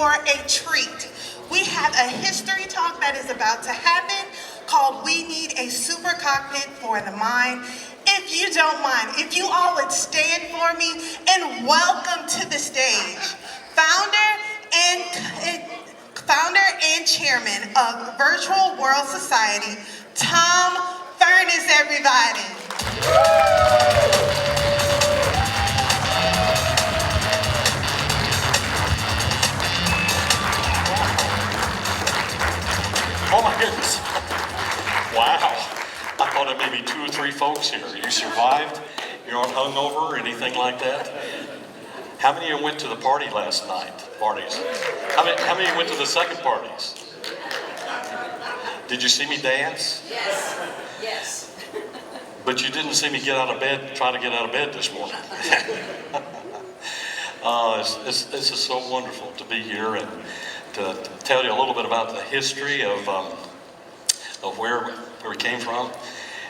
for a treat. We have a history talk that is about to happen called We Need a Super Cockpit for the Mind. If you don't mind, if you all would stand for me and welcome to the stage founder and chairman of Virtual World Society, Tom Furness, everybody. Oh my goodness. Wow. I thought it may be 2 or 3 folks here. You survived? You aren't hungover or anything like that? How many of you went to the party last night? Parties? How many went to the second parties? Did you see me dance? Yes. Yes. But you didn't see me try to get out of bed this morning. This is so wonderful to be here and to tell you a little bit about the history of where we came from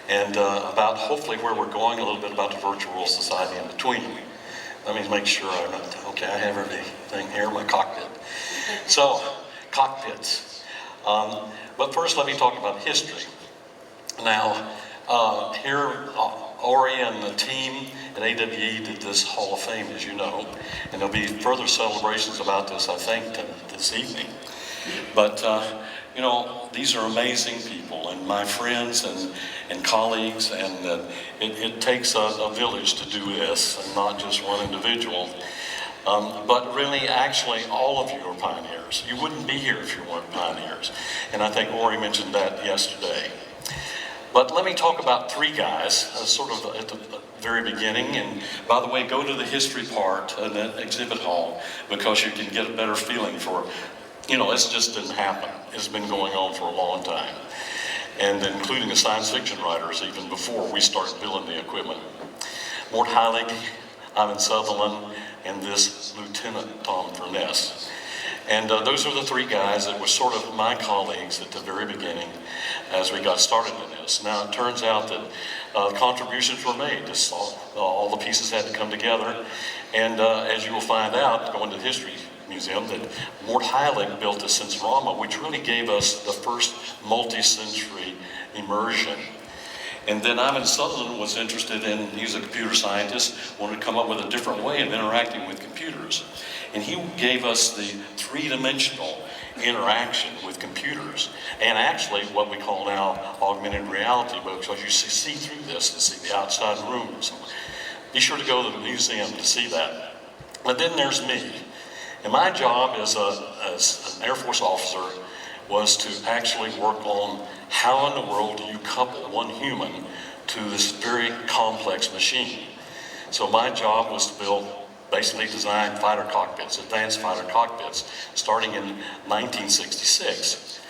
and about hopefully where we're going, a little bit about the virtual world society in between. Let me make sure I have everything here, my cockpit. So, cockpits. But first let me talk about history. Now, here Ori and the team at AWE did this Hall of Fame, as you know, and there'll be further celebrations about this, I think, this evening. But, these are amazing people, and my friends and colleagues, and it takes a village to do this, and not just one individual. But really, actually, all of you are pioneers. You wouldn't be here if you weren't pioneers. And I think Ori mentioned that yesterday. But let me talk about 3 guys, sort of at the very beginning. And by the way, go to the history part in the exhibit hall because you can get a better feeling for, this just didn't happen. It's been going on for a long time. And including the science fiction writers even before we started building the equipment. Mort Heilig, Ivan Sutherland, and this Lieutenant Tom Furness. And those are the 3 guys that were sort of my colleagues at the very beginning as we got started in this. Now it turns out that contributions were made. All the pieces had to come together. And as you will find out, going to the History Museum, that Mort Heilig built the Sensorama, which really gave us the first multi-sensory immersion. And then Ivan Sutherland was interested in, he's a computer scientist, wanted to come up with a different way of interacting with computers. And he gave us the 3-dimensional interaction with computers. And actually what we call now augmented reality, because you see through this and see the outside rooms. Be sure to go to the museum to see that. But then there's me. And my job as an Air Force officer was to actually work on how in the world do you couple one human to this very complex machine. So my job was to basically design fighter cockpits, advanced fighter cockpits, starting in 1966.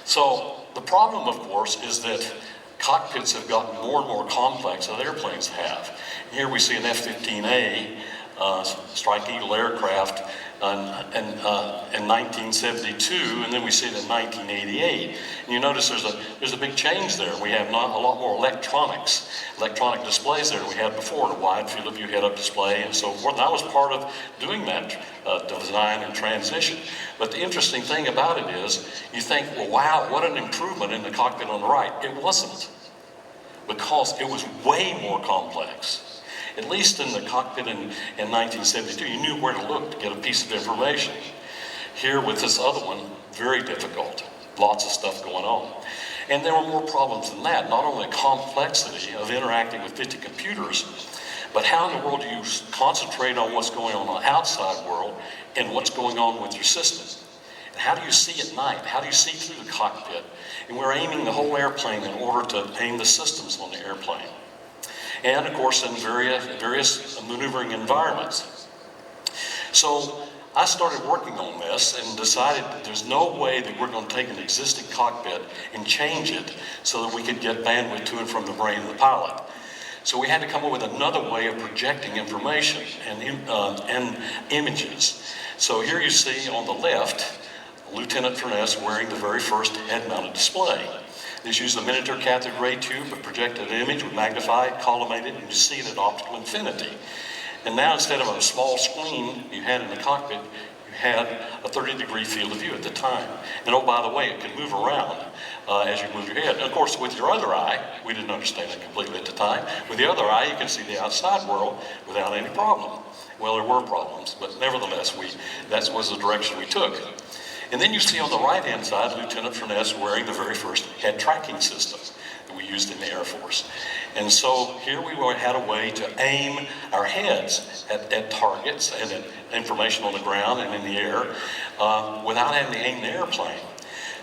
So the problem, of course, is that cockpits have gotten more and more complex than airplanes have. Here we see an F-15A Strike Eagle aircraft in 1972, and then we see it in 1988. And you notice there's a big change there. We have a lot more electronic displays there than we had before, a wide field of view head-up display and so forth. And I was part of doing that design and transition. But the interesting thing about it is, you think, well, wow, what an improvement in the cockpit on the right. It wasn't, because it was way more complex. At least in the cockpit in 1972, you knew where to look to get a piece of information. Here with this other one, very difficult. Lots of stuff going on. And there were more problems than that. Not only complexity of interacting with 50 computers, but how in the world do you concentrate on what's going on in the outside world and what's going on with your system? And how do you see at night? How do you see through the cockpit? And we're aiming the whole airplane in order to aim the systems on the airplane. And of course in various maneuvering environments. So I started working on this and decided that there's no way that we're going to take an existing cockpit and change it so that we could get bandwidth to and from the brain of the pilot. So we had to come up with another way of projecting information and images. So here you see on the left, Lieutenant Furness wearing the very first head-mounted display. This used a miniature cathode ray tube that projected an image with magnified, collimated, and you see it at optical infinity. And now instead of a small screen you had in the cockpit, you had a 30-degree field of view at the time. And oh, by the way, it can move around as you move your head. And of course, with your other eye, we didn't understand it completely at the time. With the other eye, you can see the outside world without any problem. Well, there were problems, but nevertheless, that was the direction we took. And then you see on the right-hand side, Lieutenant Furness wearing the very first head tracking system that we used in the Air Force. And so here we had a way to aim our heads at targets and at information on the ground and in the air without having to aim the airplane.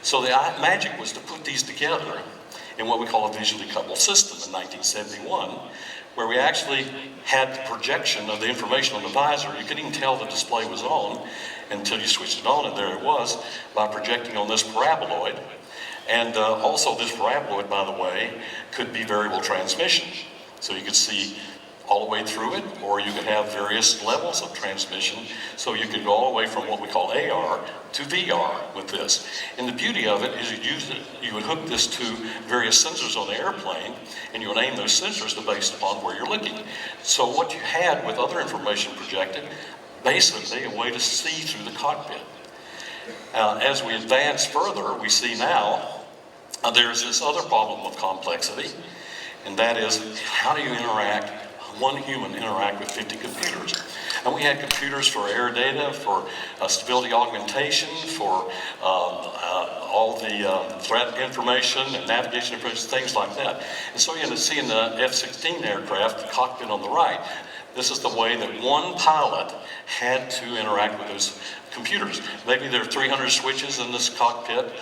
So the magic was to put these together in what we call a visually coupled system in 1971, where we actually had the projection of the information on the visor. You couldn't even tell the display was on until you switched it on, and there it was, by projecting on this paraboloid. And also this paraboloid, by the way, could be variable transmission. So you could see all the way through it, or you could have various levels of transmission. So you could go all the way from what we call AR to VR with this. And the beauty of it is you would hook this to various sensors on the airplane, and you would aim those sensors based upon where you're looking. So what you had with other information projected, basically a way to see through the cockpit. As we advance further, we see now there's this other problem of complexity, and that is, how do you one human interact with 50 computers? And we had computers for air data, for stability augmentation, for all the threat information and navigation information, things like that. And so you can see in the F-16 aircraft, the cockpit on the right, this is the way that one pilot had to interact with those computers. Maybe there are 300 switches in this cockpit,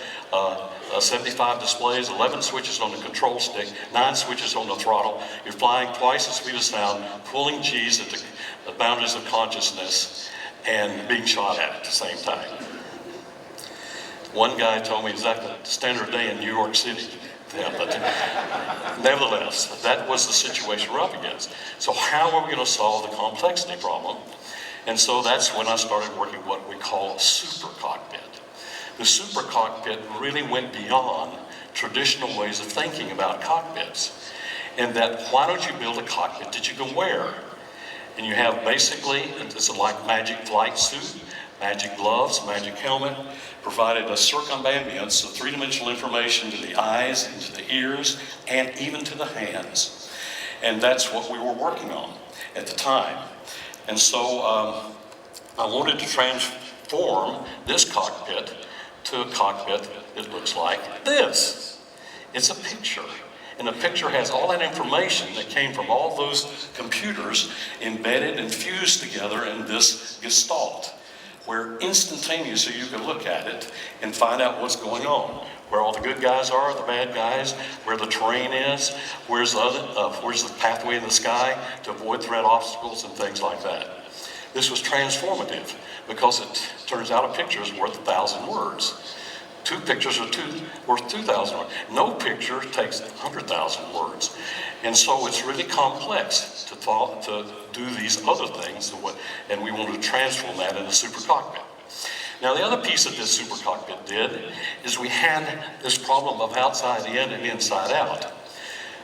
75 displays, 11 switches on the control stick, 9 switches on the throttle. You're flying twice the speed of sound, pulling G's at the boundaries of consciousness, and being shot at the same time. One guy told me exactly the standard day in New York City. Yeah, but nevertheless, that was the situation we're up against. So how are we going to solve the complexity problem? And so that's when I started working what we call a super cockpit. The super cockpit really went beyond traditional ways of thinking about cockpits. And that, why don't you build a cockpit that you can wear? And you have basically, it's like magic flight suit, magic gloves, magic helmet, provided a circumambience of three-dimensional information to the eyes, and to the ears, and even to the hands. And that's what we were working on at the time. And so I wanted to transform this cockpit to a cockpit that looks like this. It's a picture. And the picture has all that information that came from all those computers embedded and fused together in this gestalt, where instantaneously you can look at it and find out what's going on, where all the good guys are, the bad guys, where the terrain is, where's the pathway in the sky to avoid threat obstacles and things like that. This was transformative because it turns out a picture is worth 1,000 words. 2 pictures are worth 2,000 words. No picture takes 100,000 words. And so it's really complex to do these other things, and we wanted to transform that in a super cockpit. Now the other piece that this super cockpit did is we had this problem of outside in and inside out.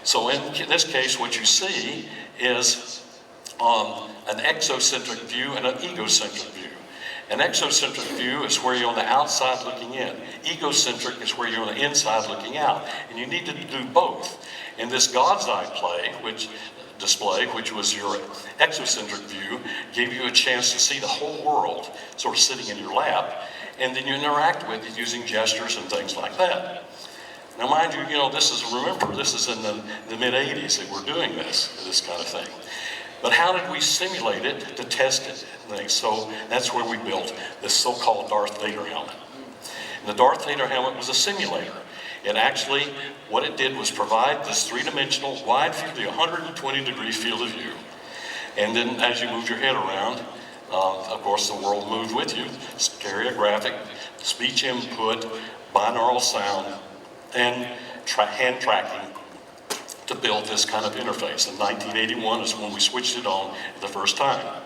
So in this case, what you see is an exocentric view and an egocentric view. An exocentric view is where you're on the outside looking in. Egocentric is where you're on the inside looking out. And you need to do both. In this God's Eye display, which was your exocentric view, gave you a chance to see the whole world sort of sitting in your lap, and then you interact with it using gestures and things like that. Now mind you, this is in the mid-80s that we're doing this kind of thing. But how did we simulate it to test it? So that's where we built this so-called Darth Vader helmet. And the Darth Vader helmet was a simulator. It actually, what it did was provide this three-dimensional, wide field, 120-degree field of view. And then as you moved your head around, of course the world moved with you. Stereographic, speech input, binaural sound, and hand tracking to build this kind of interface. In 1981 is when we switched it on the first time.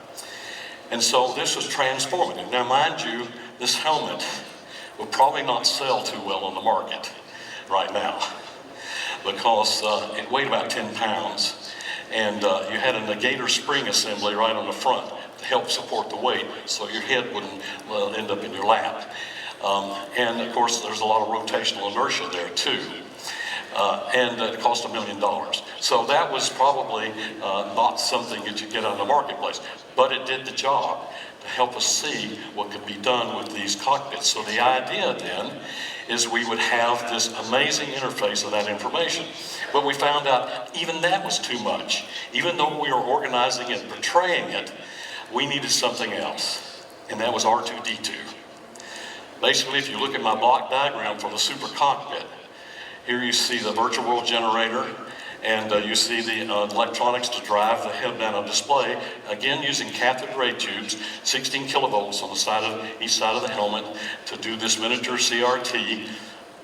And so this was transformative. Now mind you, this helmet will probably not sell too well on the market right now because it weighed about 10 pounds. And you had a negator spring assembly right on the front to help support the weight so your head wouldn't end up in your lap. And of course, there's a lot of rotational inertia there too. And it cost $1 million. So that was probably not something that you get on the marketplace, but it did the job to help us see what could be done with these cockpits. So the idea then is we would have this amazing interface of that information. But we found out even that was too much. Even though we were organizing and portraying it, we needed something else, and that was R2-D2. Basically, if you look at my block diagram for the Super Cockpit, here you see the virtual world generator, and you see the electronics to drive the head-mounted display, again using cathode ray tubes, 16 kilovolts on the side of each side of the helmet to do this miniature CRT.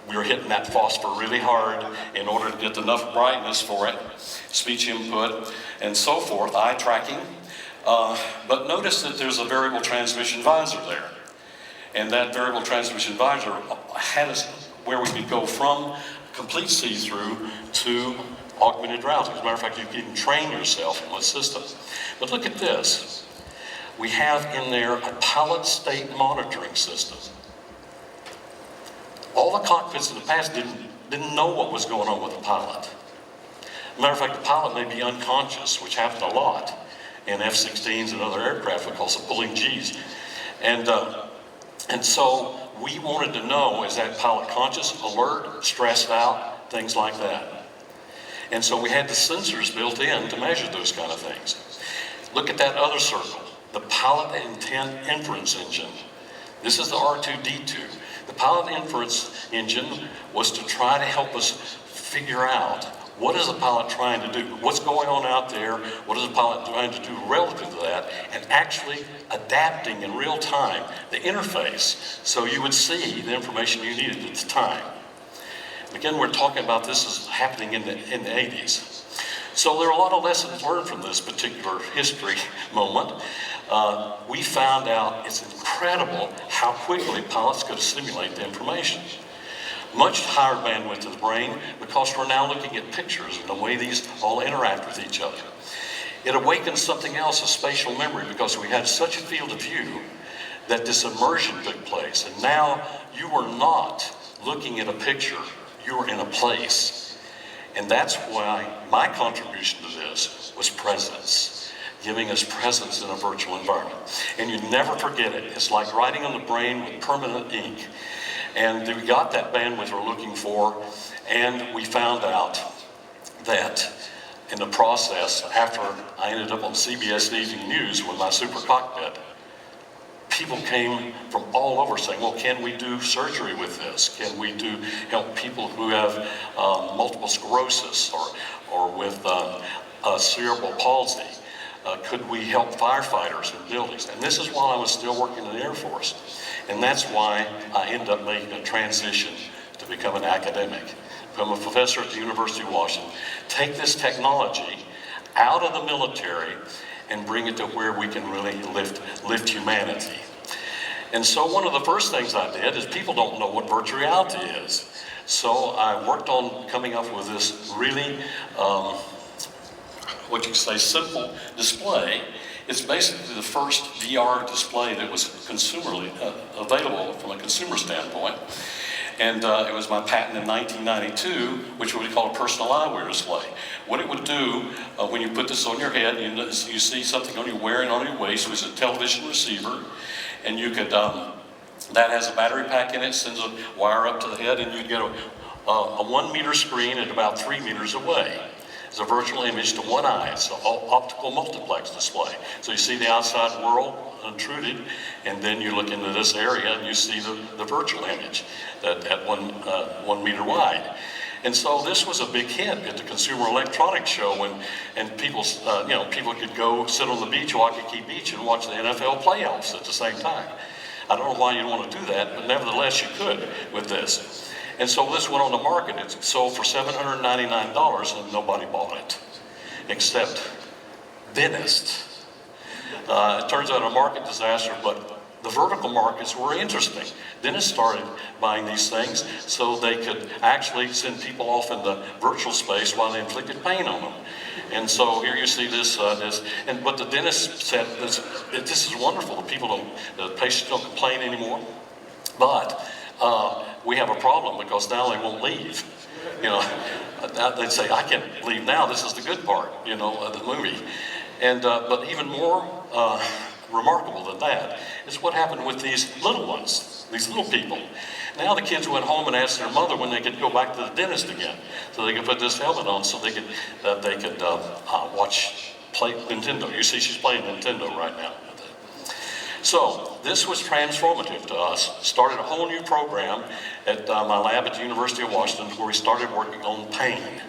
We were hitting that phosphor really hard in order to get enough brightness for it, speech input, and so forth, eye tracking. But notice that there's a variable transmission visor there. And that variable transmission visor had us where we could go from complete see-through to augmented reality. As a matter of fact, you can even train yourself on the system. But look at this. We have in there a pilot state monitoring system. All the cockpits in the past didn't know what was going on with the pilot. As a matter of fact, the pilot may be unconscious, which happened a lot in F-16s and other aircraft because of pulling Gs. And so we wanted to know, is that pilot conscious, alert, stressed out, things like that. And so we had the sensors built in to measure those kind of things. Look at that other circle, the pilot intent inference engine. This is the R2-D2. The pilot inference engine was to try to help us figure out what is the pilot trying to do? What's going on out there? What is the pilot trying to do relative to that? And actually adapting in real time the interface so you would see the information you needed at the time. Again, we're talking about this is happening in the 80s. So there are a lot of lessons learned from this particular history moment. We found out it's incredible how quickly pilots could assimilate the information. Much higher bandwidth of the brain because we're now looking at pictures and the way these all interact with each other. It awakens something else, a spatial memory, because we had such a field of view that this immersion took place. And now you were not looking at a picture, you were in a place. And that's why my contribution to this was presence, giving us presence in a virtual environment. And you never forget it. It's like writing on the brain with permanent ink. And we got that bandwidth we're looking for, and we found out that in the process, after I ended up on CBS Evening News with my Super Cockpit, people came from all over saying, well, can we do surgery with this? Can we help people who have multiple sclerosis or with cerebral palsy? Could we help firefighters in buildings? And this is while I was still working in the Air Force. And that's why I ended up making a transition to become an academic, become a professor at the University of Washington, take this technology out of the military and bring it to where we can really lift humanity. And so one of the first things I did is people don't know what virtual reality is. So I worked on coming up with this really, what you could say, simple display. It's basically the first VR display that was consumerly available from a consumer standpoint. And it was my patent in 1992, which we call a personal eyewear display. What it would do when you put this on your head, you see something on you wearing on your waist, which is a television receiver, and you could, that has a battery pack in it, sends a wire up to the head, and you get a 1 meter screen at about 3 meters away. It's a virtual image to one eye. It's an optical multiplex display. So you see the outside world intruded, and then you look into this area and you see the virtual image at 1 meter wide. And so this was a big hit at the Consumer Electronics Show, and people could go sit on the beach, Waikiki Beach, and watch the NFL playoffs at the same time. I don't know why you'd want to do that, but nevertheless you could with this. And so this went on the market. It sold for $799 and nobody bought it, except dentists. It turns out a market disaster, but the vertical markets were interesting. Dentists started buying these things so they could actually send people off in the virtual space while they inflicted pain on them. And so here you see this, but the dentist said this is wonderful. The patients don't complain anymore. But we have a problem because now they won't leave. You know, they'd say, I can't leave now. This is the good part, you know, of the movie. And but even more remarkable than that is what happened with these little ones, these little people. Now the kids went home and asked their mother when they could go back to the dentist again, so they could put this helmet on, so they could play Nintendo. You see, she's playing Nintendo right now. So this was transformative to us. Started a whole new program at my lab at the University of Washington, where we started working on pain.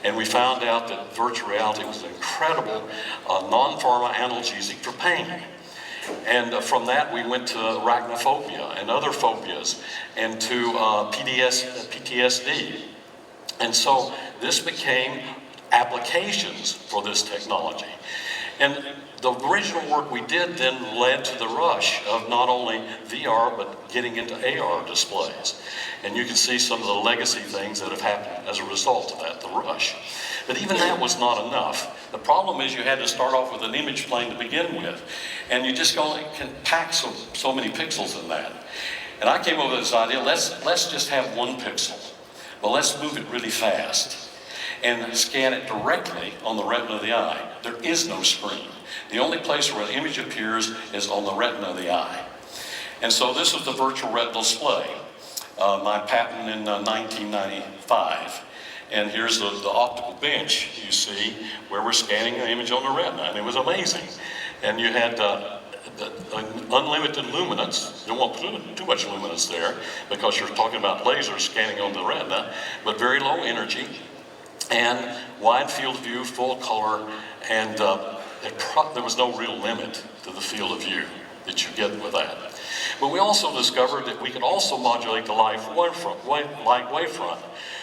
And we found out that virtual reality was an incredible non-pharma analgesic for pain. And from that, we went to arachnophobia and other phobias, and to PTSD. And so this became applications for this technology. And the original work we did then led to the rush of not only VR, but getting into AR displays. And you can see some of the legacy things that have happened as a result of that, the rush. But even that was not enough. The problem is you had to start off with an image plane to begin with. And you just can pack so many pixels in that. And I came up with this idea, let's just have one pixel. But let's move it really fast and scan it directly on the retina of the eye. There is no screen. The only place where an image appears is on the retina of the eye. And so this was the virtual retinal display, my patent in 1995. And here's the optical bench, you see, where we're scanning an image on the retina, and it was amazing. And you had unlimited luminance. You don't want to put too much luminance there because you're talking about laser scanning on the retina, but very low energy and wide field of view, full color, and there was no real limit to the field of view that you get with that. But we also discovered that we could also modulate the light wavefront.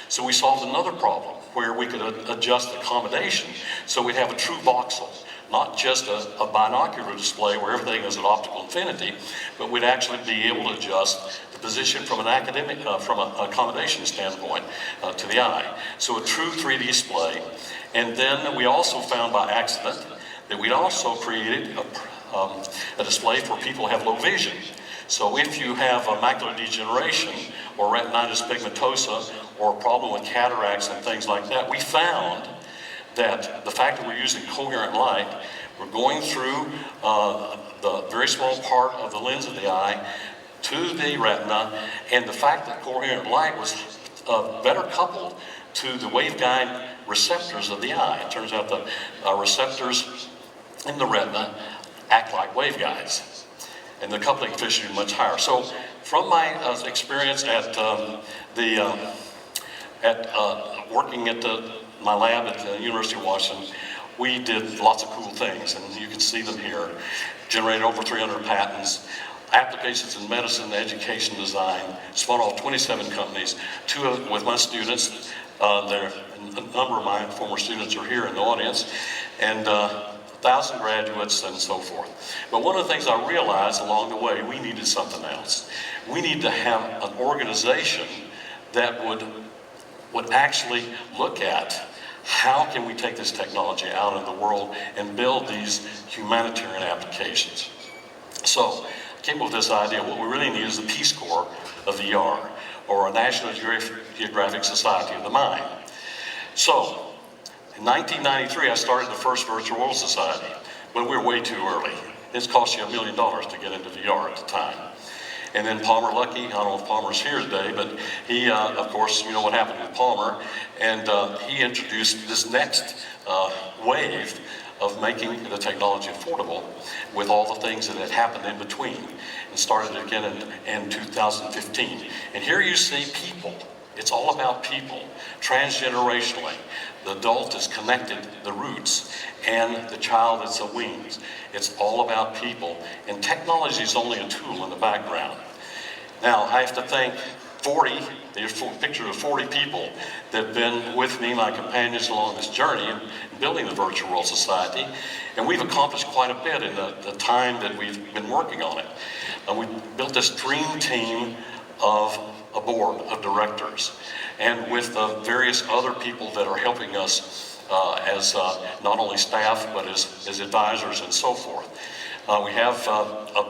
So we solved another problem where we could adjust accommodation so we'd have a true voxel, not just a binocular display where everything is at optical infinity, but we'd actually be able to adjust the position from an accommodation standpoint to the eye. So a true 3D display. And then we also found by accident that we'd also created a display for people who have low vision. So if you have a macular degeneration or retinitis pigmentosa or a problem with cataracts and things like that, we found that the fact that we're using coherent light, we're going through the very small part of the lens of the eye to the retina, and the fact that coherent light was better coupled to the waveguide receptors of the eye. It turns out the receptors in the retina act like waveguides, and the coupling efficiency is much higher. So from my experience at working at my lab at the University of Washington, we did lots of cool things, and you can see them here. Generated over 300 patents, applications in medicine, education, design, spun off 27 companies, two of them with my students. A number of my former students are here in the audience, and 1,000 graduates and so forth. But one of the things I realized along the way, we needed something else. We need to have an organization that would actually look at how can we take this technology out in the world and build these humanitarian applications. So I came up with this idea. What we really need is the Peace Corps of VR, or a National Geographic Society of the Mind. So in 1993, I started the first Virtual World Society, but we were way too early. It cost you $1 million to get into VR at the time. And then Palmer Luckey, I don't know if Palmer's here today, but he, of course, you know what happened with Palmer, and he introduced this next wave of making the technology affordable with all the things that had happened in between, and started again in 2015. And here you see people. It's all about people, transgenerationally. The adult is connected, the roots, and the child is the wings. It's all about people, and technology is only a tool in the background. Now, I have to thank 40, there's pictures of 40 people that have been with me, my companions along this journey in building the Virtual World Society. And we've accomplished quite a bit in the time that we've been working on it. We built this dream team of a board of directors, and with the various other people that are helping us as not only staff, but as advisors and so forth. We have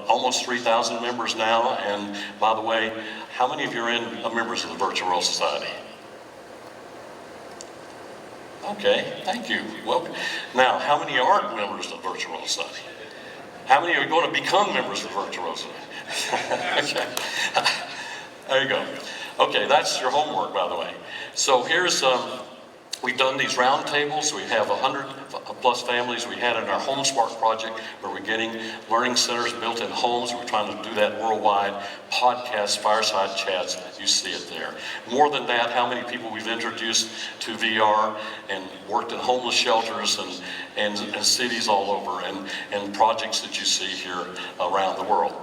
almost 3,000 members now, and by the way, how many of you are members of the Virtual World Society? Okay, thank you. Welcome. Now, how many aren't members of the Virtual World Society? How many are going to become members of the Virtual World Society? Okay. There you go. Okay, that's your homework, by the way. So here's, we've done these round tables. We have 100 plus families we had in our Home Spark project, where we're getting learning centers built in homes. We're trying to do that worldwide. Podcasts, fireside chats, you see it there. More than that, how many people we've introduced to VR and worked in homeless shelters and cities all over, and projects that you see here around the world.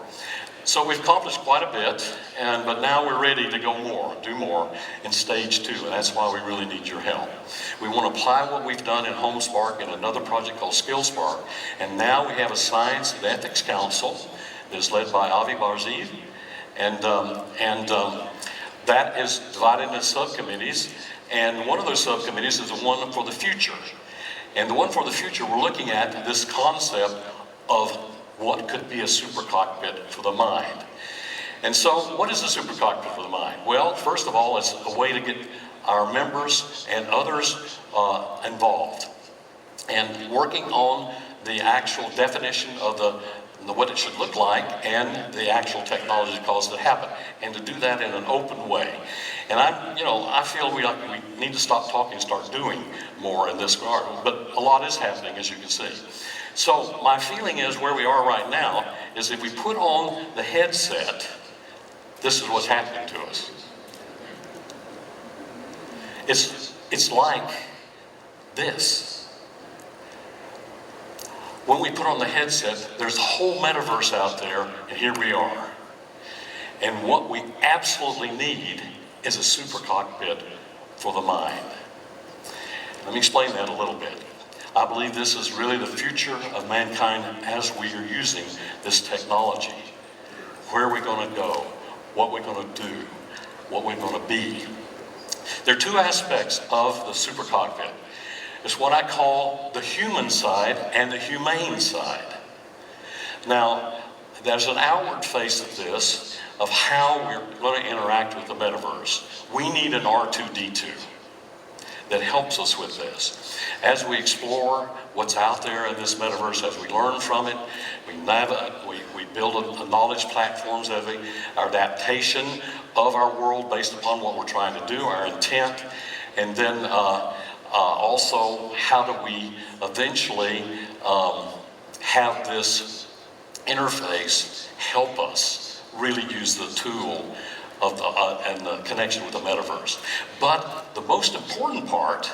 So we've accomplished quite a bit, but now we're ready to go more, do more in stage 2, and that's why we really need your help. We want to apply what we've done in HomeSpark in another project called SkillSpark, and now we have a Science and Ethics Council that is led by Avi Barziv, and that is divided into subcommittees, and one of those subcommittees is the one for the future. And the one for the future, we're looking at this concept of what could be a super cockpit for the mind. And so, what is a super cockpit for the mind? Well, first of all, it's a way to get our members and others involved, and working on the actual definition of what it should look like and the actual technology that causes it to happen, and to do that in an open way. And I feel we need to stop talking and start doing more in this regard, but a lot is happening, as you can see. So my feeling is, where we are right now is, if we put on the headset, this is what's happening to us. It's like this. When we put on the headset, there's a whole metaverse out there, and here we are. And what we absolutely need is a super cockpit for the mind. Let me explain that a little bit. I believe this is really the future of mankind as we are using this technology. Where are we going to go? What we're going to do? What we're going to be? There are 2 aspects of the super cockpit. It's what I call the human side and the humane side. Now, there's an outward face of this, of how we're going to interact with the metaverse. We need an R2-D2 that helps us with this. As we explore what's out there in this metaverse, as we learn from it, we build a knowledge platforms, our adaptation of our world based upon what we're trying to do, our intent, and then also how do we eventually have this interface help us really use the tool of and the connection with the metaverse. But the most important part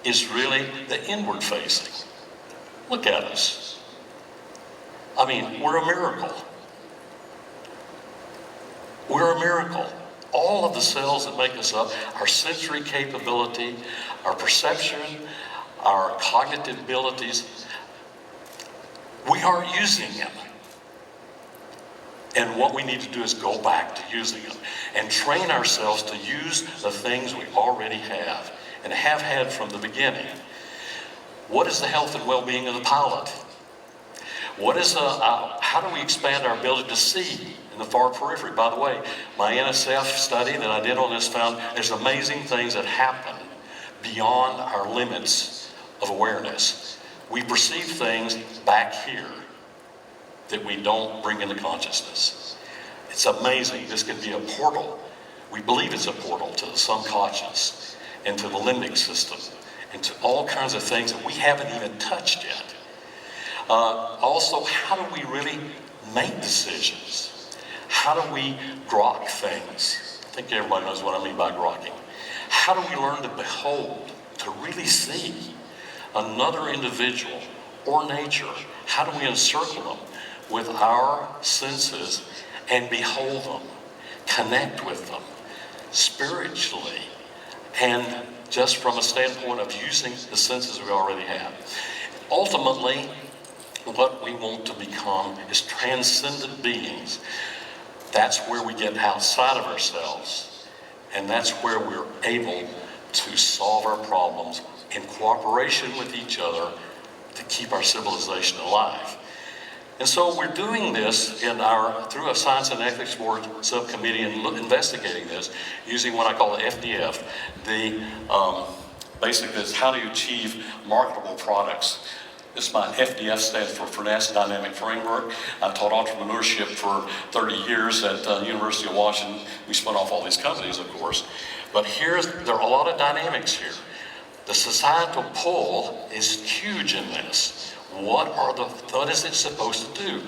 is really the inward facing. Look at us. I mean, we're a miracle. We're a miracle. All of the cells that make us up, our sensory capability, our perception, our cognitive abilities, we are using them. And what we need to do is go back to using them and train ourselves to use the things we already have and have had from the beginning. What is the health and well-being of the pilot? What is how do we expand our ability to see in the far periphery? By the way, my NSF study that I did on this found there's amazing things that happen beyond our limits of awareness. We perceive things back here that we don't bring into consciousness. It's amazing. This could be a portal. We believe it's a portal to the subconscious and to the limbic system and to all kinds of things that we haven't even touched yet. Also, how do we really make decisions? How do we grok things? I think everybody knows what I mean by grokking. How do we learn to behold, to really see another individual or nature? How do we encircle them with our senses and behold them, connect with them, spiritually, and just from a standpoint of using the senses we already have. Ultimately, what we want to become is transcendent beings. That's where we get outside of ourselves, and that's where we're able to solve our problems in cooperation with each other to keep our civilization alive. And so we're doing this through a Science and Ethics Board subcommittee and investigating this using what I call the FDF. Basically, it's how do you achieve marketable products. This is my FDF stands for Furness Dynamic Framework. I taught entrepreneurship for 30 years at the University of Washington. We spun off all these companies, of course. But there are a lot of dynamics here. The societal pull is huge in this. What is it supposed to do?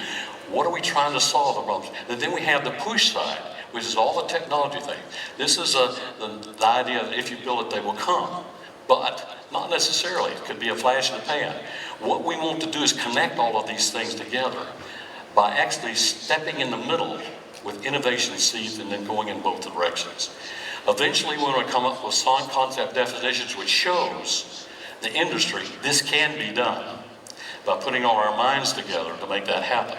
What are we trying to solve the problems? And then we have the push side, which is all the technology thing. This is the idea that if you build it, they will come. But not necessarily. It could be a flash in the pan. What we want to do is connect all of these things together by actually stepping in the middle with innovation seeds and then going in both directions. Eventually, we're going to come up with some concept definitions which shows the industry this can be done by putting all our minds together to make that happen.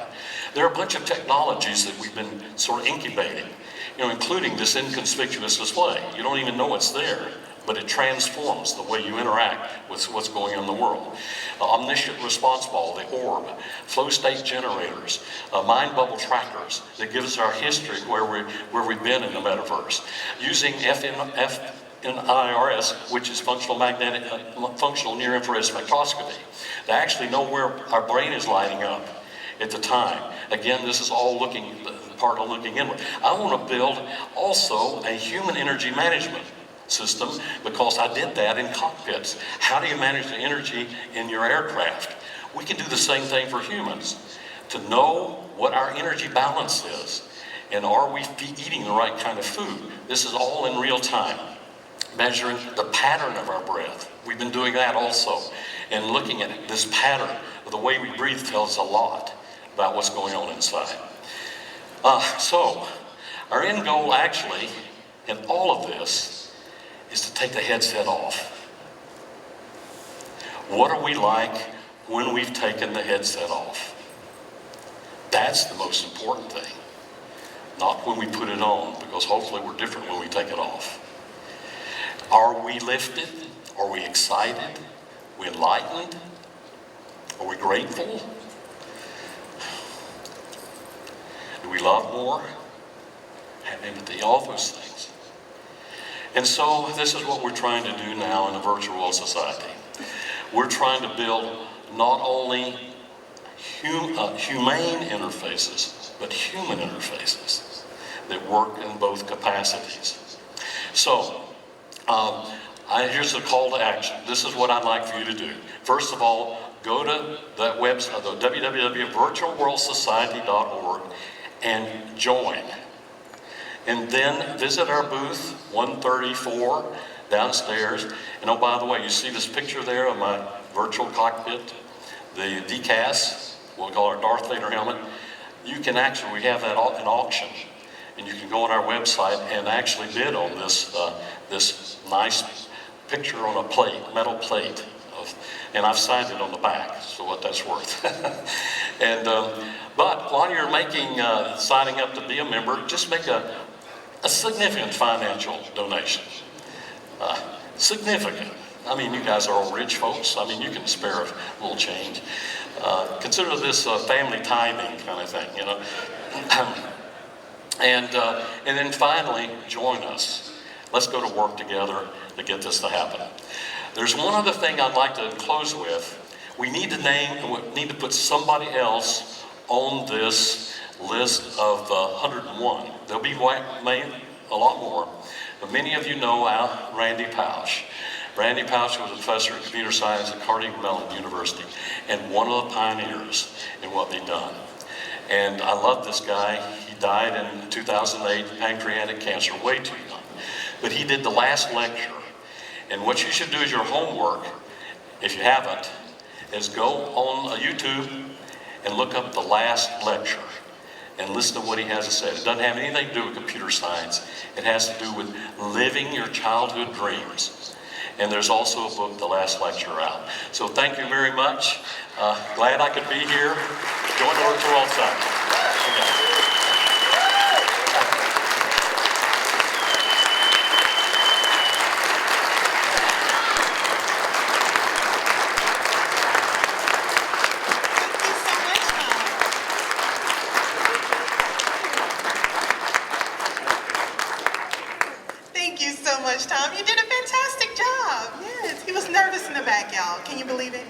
There are a bunch of technologies that we've been sort of incubating, including this inconspicuous display. You don't even know it's there, but it transforms the way you interact with what's going on in the world. Omniscient response ball, the orb, flow state generators, mind bubble trackers that give us our history where we've been in the metaverse. Using FNIRS, which is functional near-infrared spectroscopy, to actually know where our brain is lighting up at the time. Again, this is all part of looking inward. I want to build also a human energy management system because I did that in cockpits. How do you manage the energy in your aircraft? We can do the same thing for humans. To know what our energy balance is and are we eating the right kind of food. This is all in real time. Measuring the pattern of our breath. We've been doing that also. And looking at this pattern of the way we breathe tells us a lot about what's going on inside. So, our end goal actually in all of this is to take the headset off. What are we like when we've taken the headset off? That's the most important thing. Not when we put it on, because hopefully we're different when we take it off. Are we lifted? Are we excited? Are we enlightened? Are we grateful? Do we love more? Have empathy, all those things. And so this is what we're trying to do now in a virtual world society. We're trying to build not only humane interfaces, but human interfaces that work in both capacities. So, here's a call to action. This is what I'd like for you to do. First of all, go to that website, www.virtualworldsociety.org, and join. And then visit our booth 134 downstairs. And oh, by the way, you see this picture there of my virtual cockpit, the DCAS, we'll call our Darth Vader helmet. You can actually, we have that in auction. And you can go on our website and actually bid on this this nice picture on a plate, metal plate. And I've signed it on the back, so what that's worth. And but while you're signing up to be a member, just make a significant financial donation. Significant. I mean, you guys are all rich folks. I mean, you can spare a little change. Consider this family tithing kind of thing, And then finally, join us. Let's go to work together to get this to happen. There's one other thing I'd like to close with. We need to put somebody else on this list of 101. There'll be a lot more. But many of you know Randy Pausch. Randy Pausch was a professor of computer science at Carnegie Mellon University and one of the pioneers in what they've done. And I love this guy. He died in 2008, pancreatic cancer, way too young. But he did the last lecture. And what you should do as your homework, if you haven't, is go on YouTube and look up the last lecture. and listen to what he has to say. It doesn't have anything to do with computer science. It has to do with living your childhood dreams. And there's also a book, The Last Lecture, out. So thank you very much. Glad I could be here. Join the virtual world side. Okay. Thank you so much, Tom. You did a fantastic job. Yes, he was nervous in the back, y'all. Can you believe it?